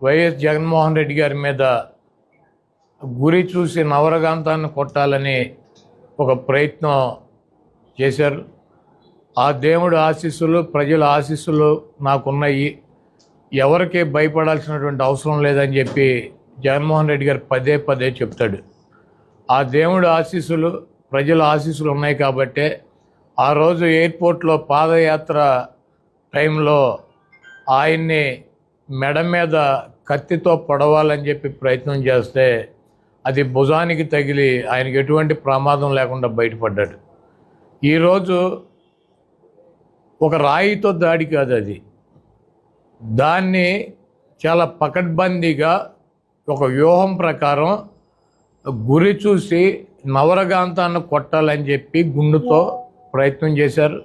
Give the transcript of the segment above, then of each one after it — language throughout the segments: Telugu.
వైఎస్ జగన్మోహన్ రెడ్డి గారి మీద గురి చూసి నవరగాంతాన్ని కొట్టాలని ఒక ప్రయత్నం చేశారు. ఆ దేవుడు ఆశీస్సులు, ప్రజల ఆశీస్సులు నాకున్నాయి, ఎవరికి భయపడాల్సినటువంటి అవసరం లేదని చెప్పి జగన్మోహన్ రెడ్డి గారు పదే పదే చెప్తాడు. ఆ దేవుడు ఆశీస్సులు, ప్రజల ఆశీస్సులు ఉన్నాయి కాబట్టే ఆ రోజు ఎయిర్పోర్ట్లో పాదయాత్ర టైంలో ఆయన్ని మెడ మీద కత్తితో పొడవాలని చెప్పి ప్రయత్నం చేస్తే అది భుజానికి తగిలి ఆయనకి ఎటువంటి ప్రమాదం లేకుండా బయటపడ్డాడు. ఈరోజు ఒక రాయితో దాడి కాదు అది, దాన్ని చాలా పకడ్బందీగా ఒక వ్యూహం ప్రకారం గురి చూసి నవరగాంతాన్ని కొట్టాలని చెప్పి గుండుతో ప్రయత్నం చేశారు.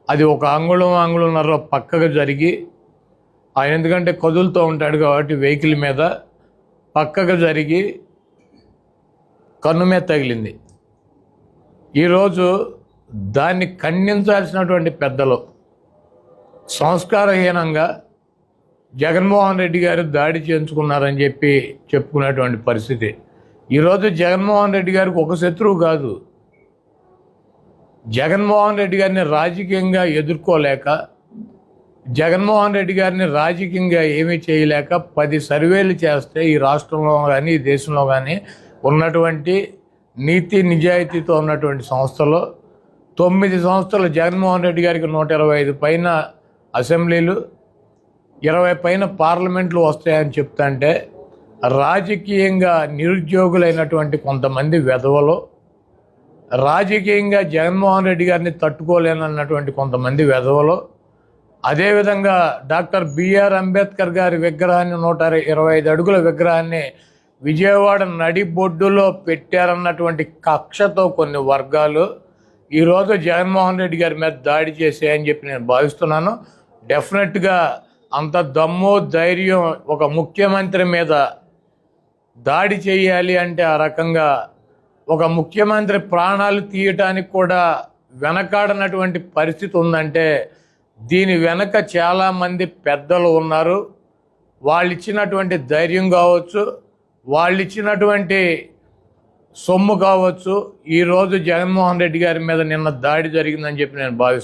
అది ఒక అంగుళంన్నర పక్కగా జరిగి, ఆయన ఎందుకంటే కదులుతూ ఉంటాడు కాబట్టి వెహికల్ మీద పక్కగా జరిగి కన్ను మీద తగిలింది. ఈరోజు దాన్ని ఖండించాల్సినటువంటి పెద్దలు సంస్కారహీనంగా జగన్మోహన్ రెడ్డి గారు దాడి చేయించుకున్నారని చెప్పి చెప్పుకునేటువంటి పరిస్థితి. ఈరోజు జగన్మోహన్ రెడ్డి గారికి ఒక శత్రువు కాదు, జగన్మోహన్ రెడ్డి గారిని రాజకీయంగా ఎదుర్కోలేక, జగన్మోహన్ రెడ్డి గారిని రాజకీయంగా ఏమీ చేయలేక 10 సర్వేలు చేస్తే ఈ రాష్ట్రంలో కానీ ఈ దేశంలో కానీ ఉన్నటువంటి నీతి నిజాయితీతో ఉన్నటువంటి సంస్థలో 9 సంస్థలు జగన్మోహన్ రెడ్డి గారికి 125 పైన అసెంబ్లీలు, 20 పైన పార్లమెంట్లు వస్తాయని చెప్తుంటే రాజకీయంగా నిరుద్యోగులైనటువంటి కొంతమంది వెధవలు, రాజకీయంగా జగన్మోహన్ రెడ్డి గారిని తట్టుకోలేనన్నటువంటి కొంతమంది వెధవలు, అదేవిధంగా డాక్టర్ బిఆర్ అంబేద్కర్ గారి విగ్రహాన్ని 125 అడుగుల విగ్రహాన్ని విజయవాడ నడిబొడ్డులో పెట్టారన్నటువంటి కక్షతో కొన్ని వర్గాలు ఈరోజు జగన్మోహన్ రెడ్డి గారి మీద దాడి చేసాయని చెప్పి నేను భావిస్తున్నాను. డెఫినెట్గా అంత దమ్ము ధైర్యం ఒక ముఖ్యమంత్రి మీద దాడి చేయాలి అంటే ఆ రకంగా ఒక ముఖ్యమంత్రి ప్రాణాలు తీయటానికి కూడా వెనకాడనటువంటి పరిస్థితి ఉందంటే దీని వెనక చాలామంది పెద్దలు ఉన్నారు. వాళ్ళు ఇచ్చినటువంటి ధైర్యం కావచ్చు, వాళ్ళు ఇచ్చినటువంటి సొమ్ము కావచ్చు, ఈరోజు జగన్మోహన్ రెడ్డి గారి మీద నిన్న దాడి జరిగిందని చెప్పి నేను భావిస్తున్నాను.